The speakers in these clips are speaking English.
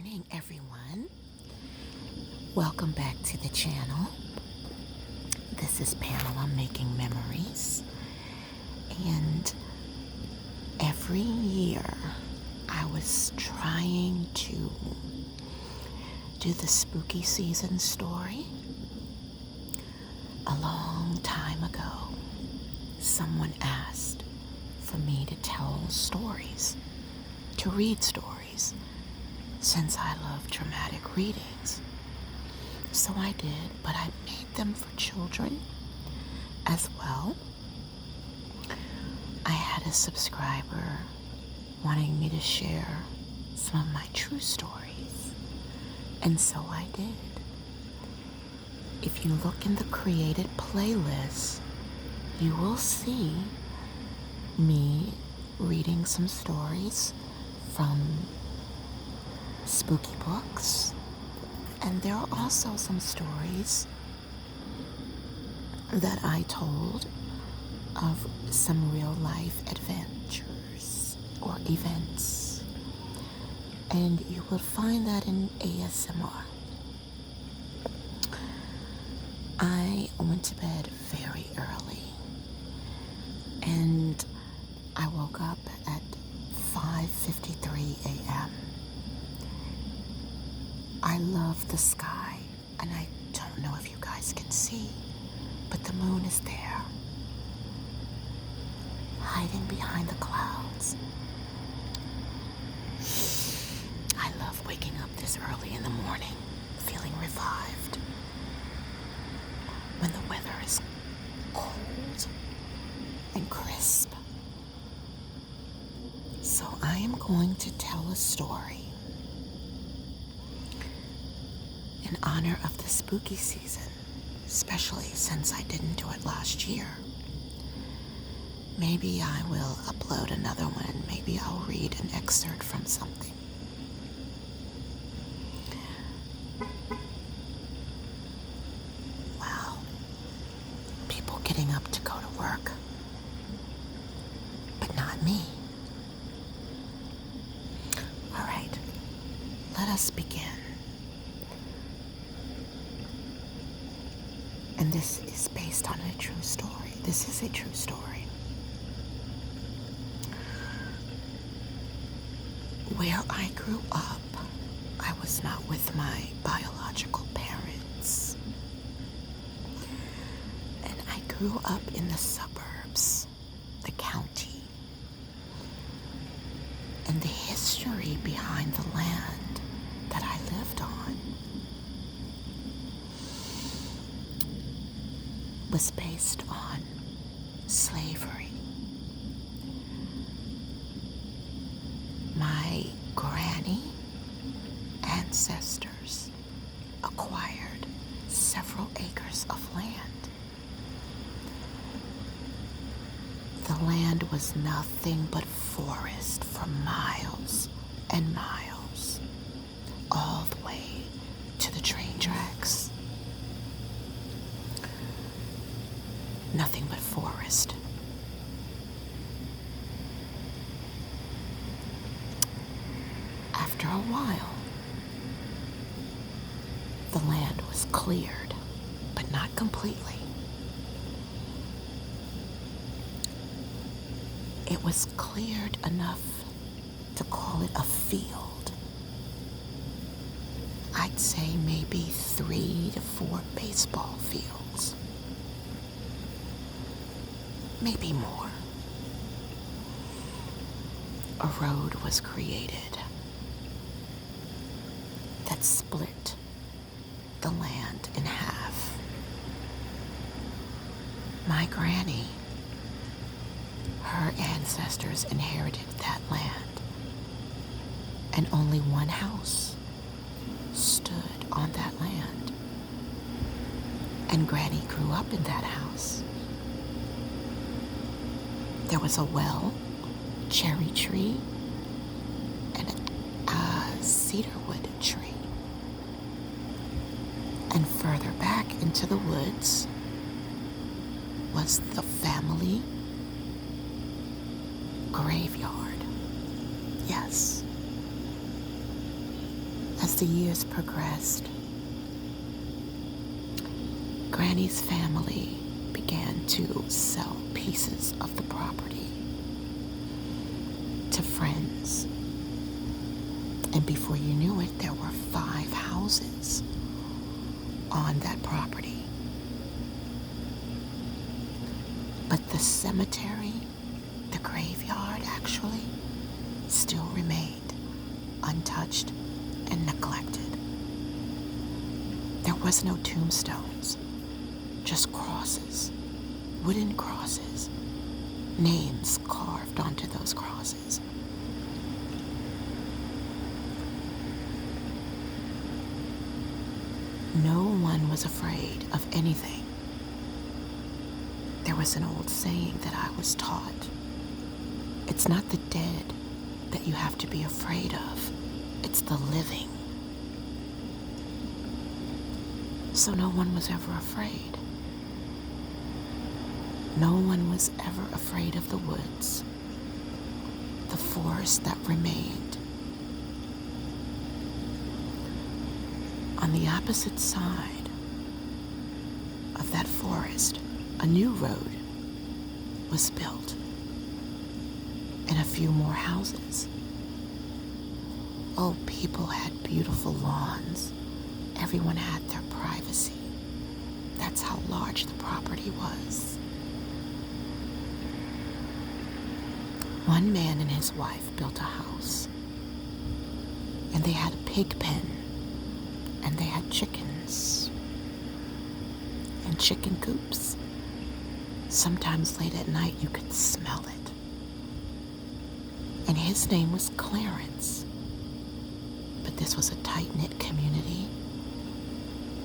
morning, everyone. Welcome back to the channel. This is Pamela Making Memories. And every year I was trying to do the spooky season story. A long time ago, someone asked for me to tell stories, to read stories, since I love dramatic readings. So I did, but I made them for children as well. I had a subscriber wanting me to share some of my true stories, and so I did. If you look in the created playlist, you will see me reading some stories from spooky books, and there are also some stories that I told of some real life adventures or events, and you will find that in ASMR. I went to bed very early, and I woke up at 5:53 a.m. I love the sky, and I don't know if you guys can see, but the moon is there, hiding behind the clouds. I love waking up this early in the morning, feeling revived, when the weather is cold and crisp. So I am going to tell a story in honor of the spooky season, especially since I didn't do it last year. Maybe I will upload another one. Maybe I'll read an excerpt from something. Wow. People getting up to go to work, but not me. All right, let us begin. And this is based on a true story. This is a true story. Where I grew up, I was not with my biological parents. And I grew up in the suburbs, the county. And the history behind the land that I lived on was based on slavery. My granny ancestors acquired several acres of land. The land was nothing but forest for miles and miles, all the way to the train tracks. Nothing but forest. After a while, the land was cleared, but not completely. It was cleared enough to call it a field. I'd say maybe 3 to 4 baseball fields. Maybe more. A road was created that split the land in half. My granny, her ancestors inherited that land, and only one house stood on that land. And Granny grew up in that house. There was a well, cherry tree, and a cedarwood tree. And further back into the woods was the family graveyard. Yes. As the years progressed, Granny's family began to sell pieces of the property to friends. And before you knew it, there were 5 houses on that property. But the cemetery, the graveyard actually, still remained untouched and neglected. There was no tombstones, just crosses, wooden crosses, names carved onto those crosses. No one was afraid of anything. There was an old saying that I was taught. It's not the dead that you have to be afraid of. It's the living. So no one was ever afraid. No one was ever afraid of the woods, the forest that remained. On the opposite side of that forest, a new road was built and a few more houses. Oh, people had beautiful lawns. Everyone had their privacy. That's how large the property was. One man and his wife built a house, and they had a pig pen, and they had chickens and chicken coops. Sometimes late at night you could smell it. And his name was Clarence. But this was a tight-knit community,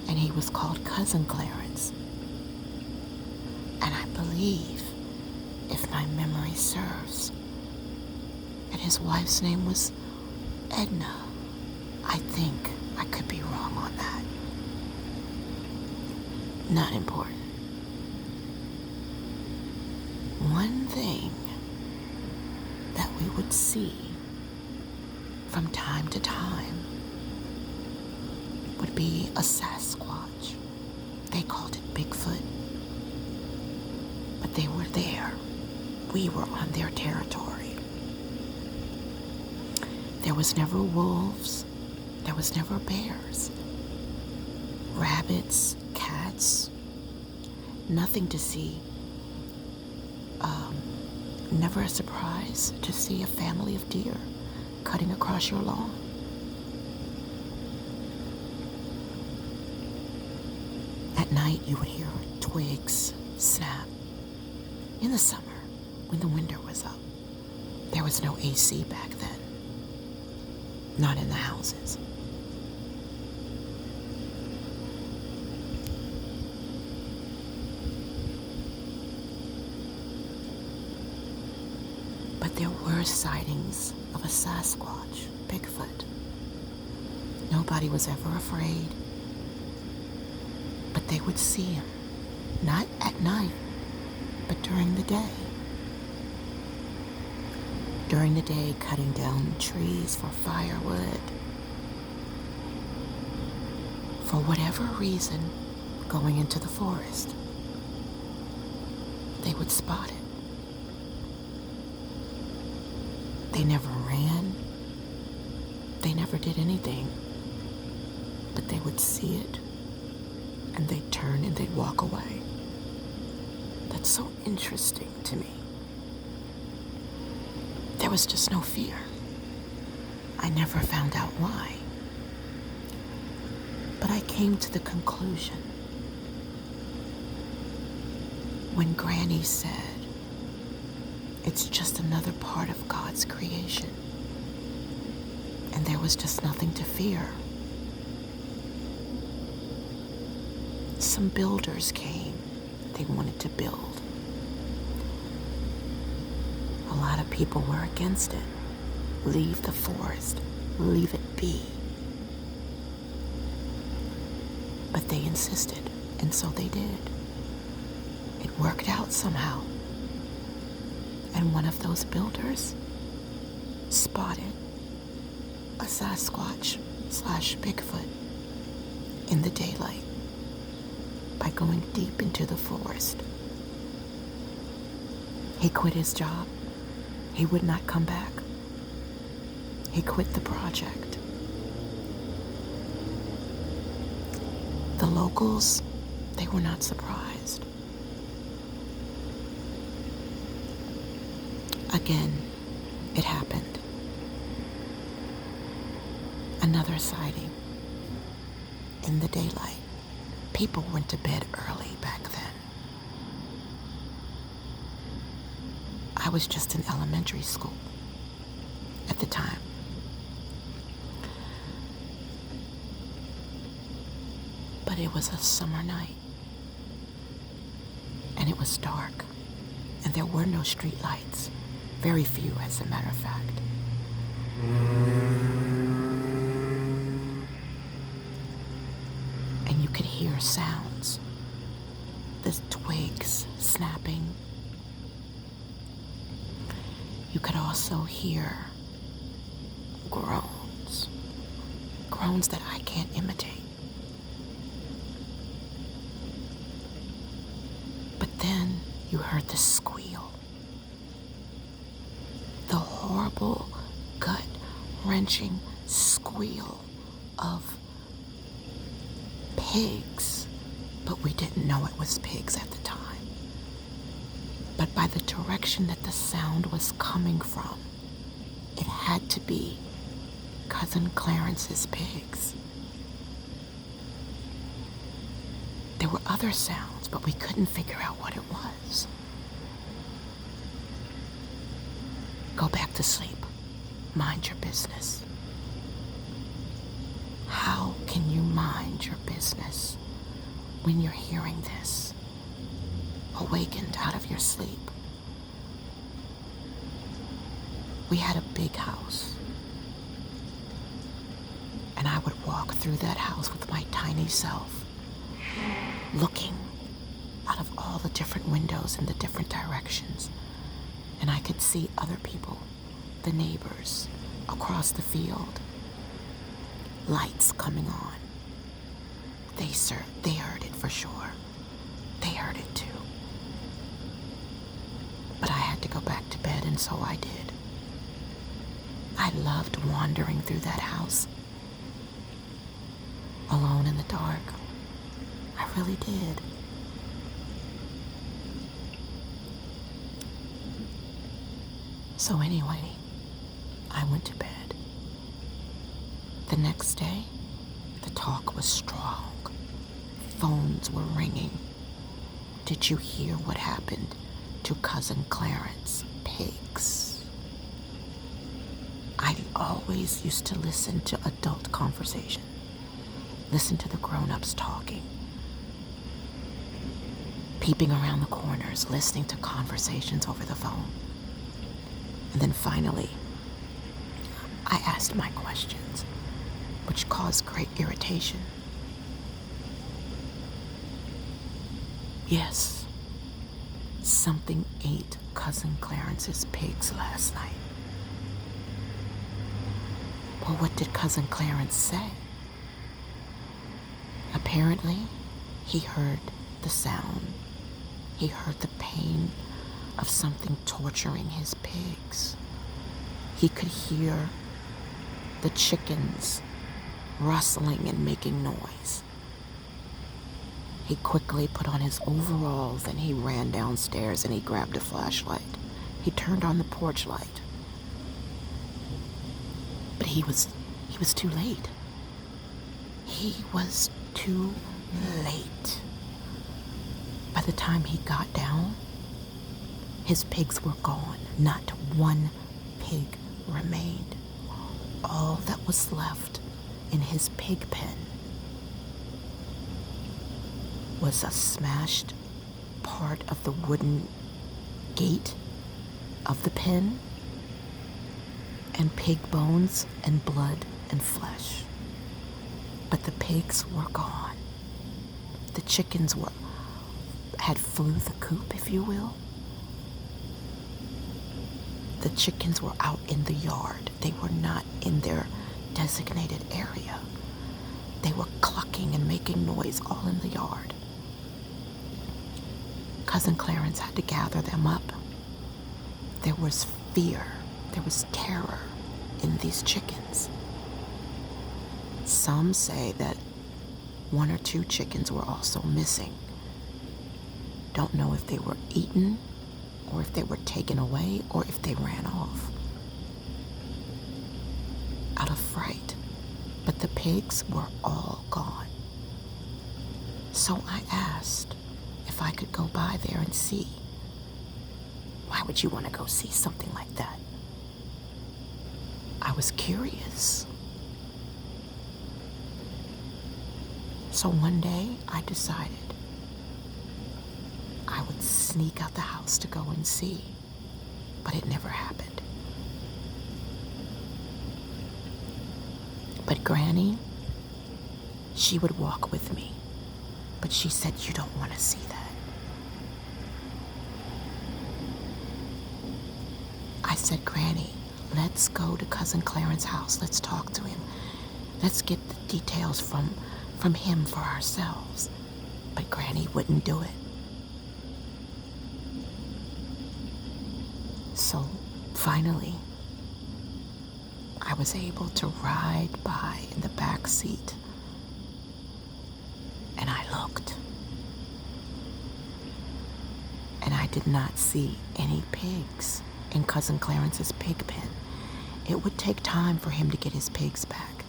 and he was called Cousin Clarence. And I believe, if my memory serves, that his wife's name was Edna. I think. I could be wrong on that. Not important. One thing that we would see from time to time would be a Sasquatch. They called it Bigfoot. But they were there. We were on their territory. There was never wolves. There was never bears, rabbits, cats, nothing to see. Never a surprise to see a family of deer cutting across your lawn. At night, you would hear twigs snap. In the summer, when the winter was up, there was no AC back then. Not in the houses. But there were sightings of a Sasquatch, Bigfoot. Nobody was ever afraid. But they would see him, not at night, but during the day. During the day, cutting down trees for firewood. For whatever reason, going into the forest, they would spot it. They never ran. They never did anything. But they would see it, and they'd turn and they'd walk away. That's so interesting to me. There was just no fear. I never found out why. But I came to the conclusion when Granny said, it's just another part of God's creation, and there was just nothing to fear. Some builders came. They wanted to build. A lot of people were against it. Leave the forest. Leave it be. But they insisted, and so they did. It worked out somehow. And one of those builders spotted a Sasquatch Bigfoot in the daylight by going deep into the forest. He quit his job. He would not come back. He quit the project. The locals, they were not surprised. Again, it happened. Another sighting in the daylight. People went to bed early back then. I was just in elementary school at the time. But it was a summer night, and it was dark, and there were no street lights. Very few, as a matter of fact. And you could hear sounds. The twigs snapping. You could also hear groans. Groans that I can't imitate. But then you heard the squeal. The horrible, gut-wrenching squeal of pigs. But we didn't know it was pigs at the time. But by the direction that the sound was coming from, it had to be Cousin Clarence's pigs. There were other sounds, but we couldn't figure out what it was. Go back to sleep. Mind your business. How can you mind your business when you're hearing this, awakened out of your sleep? We had a big house, and I would walk through that house with my tiny self, looking out of all the different windows in the different directions, and I could see other people, the neighbors, across the field, lights coming on. They heard it for sure. They heard it too. But I had to go back to bed, and so I did. I loved wandering through that house, alone in the dark. I really did. So anyway, I went to bed. The next day, the talk was strong. Phones were ringing. Did you hear what happened to Cousin Clarence? Pigs. I always used to listen to adult conversation. Listen to the grown-ups talking. Peeping around the corners, listening to conversations over the phone. And then finally, I asked my questions, which caused great irritation. Yes, something ate Cousin Clarence's pigs last night. Well, what did Cousin Clarence say? Apparently, he heard the sound. He heard the pain of something torturing his pigs. He could hear the chickens rustling and making noise. He quickly put on his overalls and he ran downstairs and he grabbed a flashlight. He turned on the porch light. But he was too late. He was too late. By the time he got down, his pigs were gone. Not one pig remained. All that was left in his pig pen was a smashed part of the wooden gate of the pen, and pig bones and blood and flesh. But the pigs were gone. The chickens had flew the coop, if you will. The chickens were out in the yard. They were not in their designated area. They were clucking and making noise all in the yard. Cousin Clarence had to gather them up. There was fear, there was terror in these chickens. Some say that 1 or 2 chickens were also missing. Don't know if they were eaten or if they were taken away or if they ran off out of fright. But the pigs were all gone. So I asked if I could go by there and see. Why would you want to go see something like that? I was curious. So one day I decided I would sneak out the house to go and see, but it never happened. But Granny, she would walk with me, but she said, you don't want to see that. I said, Granny, let's go to Cousin Clarence's house. Let's talk to him. Let's get the details from him for ourselves. But Granny wouldn't do it. So finally, I was able to ride by in the back seat, and I looked, and I did not see any pigs in Cousin Clarence's pig pen. It would take time for him to get his pigs back,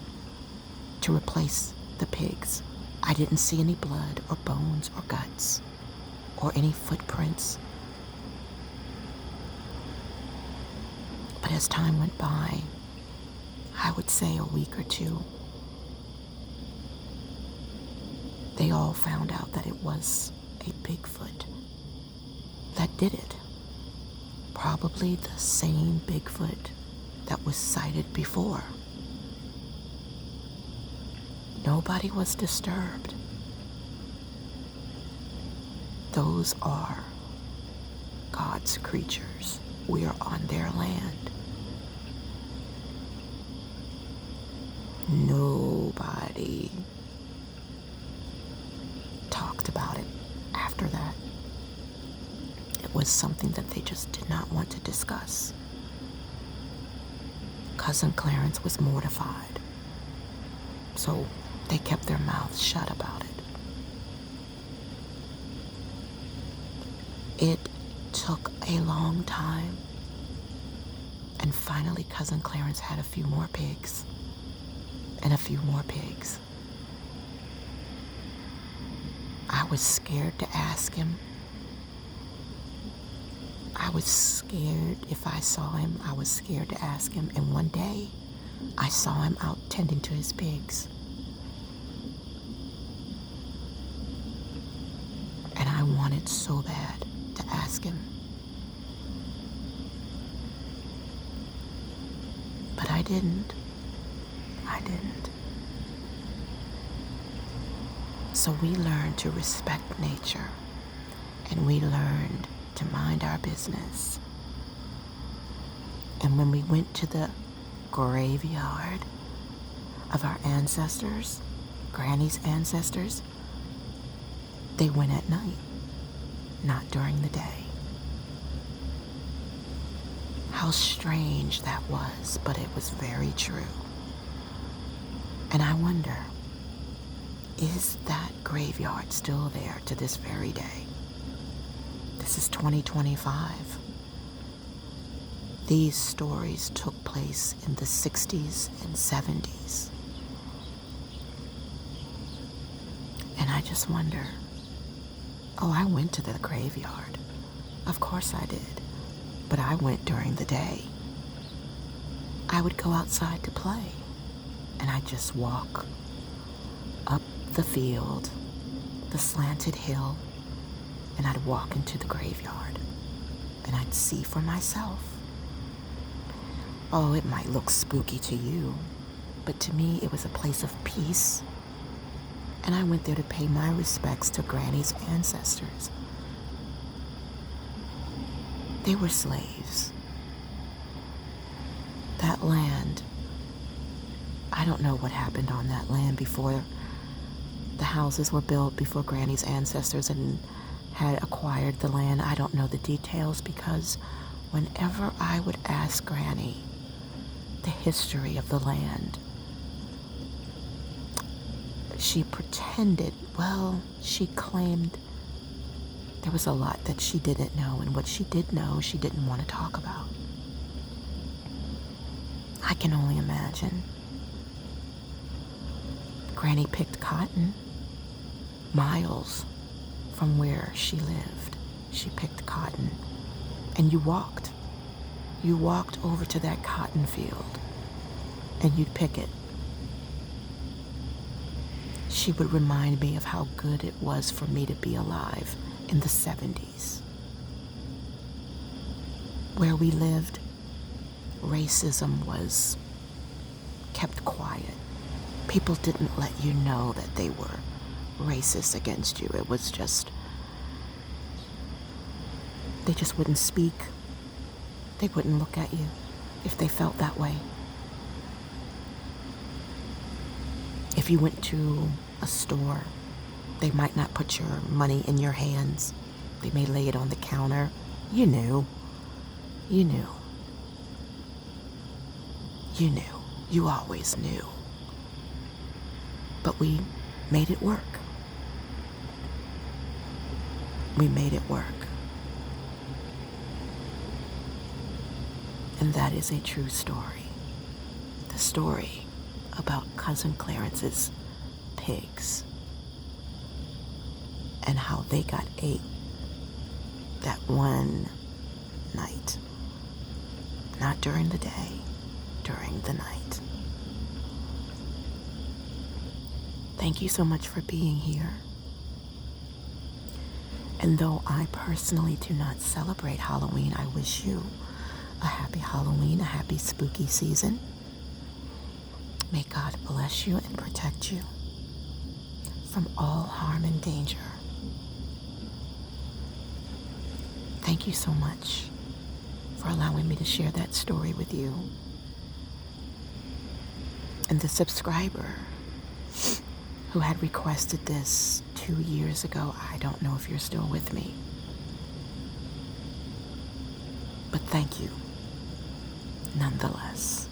to replace the pigs. I didn't see any blood or bones or guts or any footprints. But as time went by, I would say a week or 2, they all found out that it was a Bigfoot that did it. Probably the same Bigfoot that was sighted before. Nobody was disturbed. Those are God's creatures. We are on their land. Nobody talked about it after that. It was something that they just did not want to discuss. Cousin Clarence was mortified, so they kept their mouths shut about it. It took a long time, and finally Cousin Clarence had a few more pigs, and a few more pigs. I was scared to ask him. I was scared if I saw him. I was scared to ask him. And one day, I saw him out tending to his pigs. And I wanted so bad to ask him. But I didn't. So we learned to respect nature, and we learned to mind our business. And when we went to the graveyard of our ancestors, Granny's ancestors, they went at night, not during the day. How strange that was, but it was very true. And I wonder, is that graveyard still there to this very day? This is 2025. These stories took place in the 60s and 70s. And I just wonder, I went to the graveyard. Of course I did. But I went during the day. I would go outside to play, and I'd just walk up the field, the slanted hill, and I'd walk into the graveyard, and I'd see for myself. Oh, it might look spooky to you, but to me it was a place of peace, and I went there to pay my respects to Granny's ancestors. They were slaves. That land, I don't know what happened on that land before the houses were built before Granny's ancestors had acquired the land. I don't know the details because whenever I would ask Granny the history of the land, she pretended, well, she claimed there was a lot that she didn't know, and what she did know, she didn't want to talk about. I can only imagine. Granny picked cotton miles from where she lived. She picked cotton, and you walked over to that cotton field, and you'd pick it. She would remind me of how good it was for me to be alive in the 70s. Where we lived, racism was kept quiet. People didn't let you know that they were racist against you. It was just, they just wouldn't speak. They wouldn't look at you if they felt that way. If you went to a store, they might not put your money in your hands. They may lay it on the counter. You knew. You knew. You knew. You always knew. But we made it work. We made it work. And that is a true story. The story about Cousin Clarence's pigs and how they got ate that one night. Not during the day, during the night. Thank you so much for being here. And though I personally do not celebrate Halloween, I wish you a happy Halloween, a happy spooky season. May God bless you and protect you from all harm and danger. Thank you so much for allowing me to share that story with you. And the subscriber who had requested this 2 years ago, I don't know if you're still with me. But thank you, nonetheless.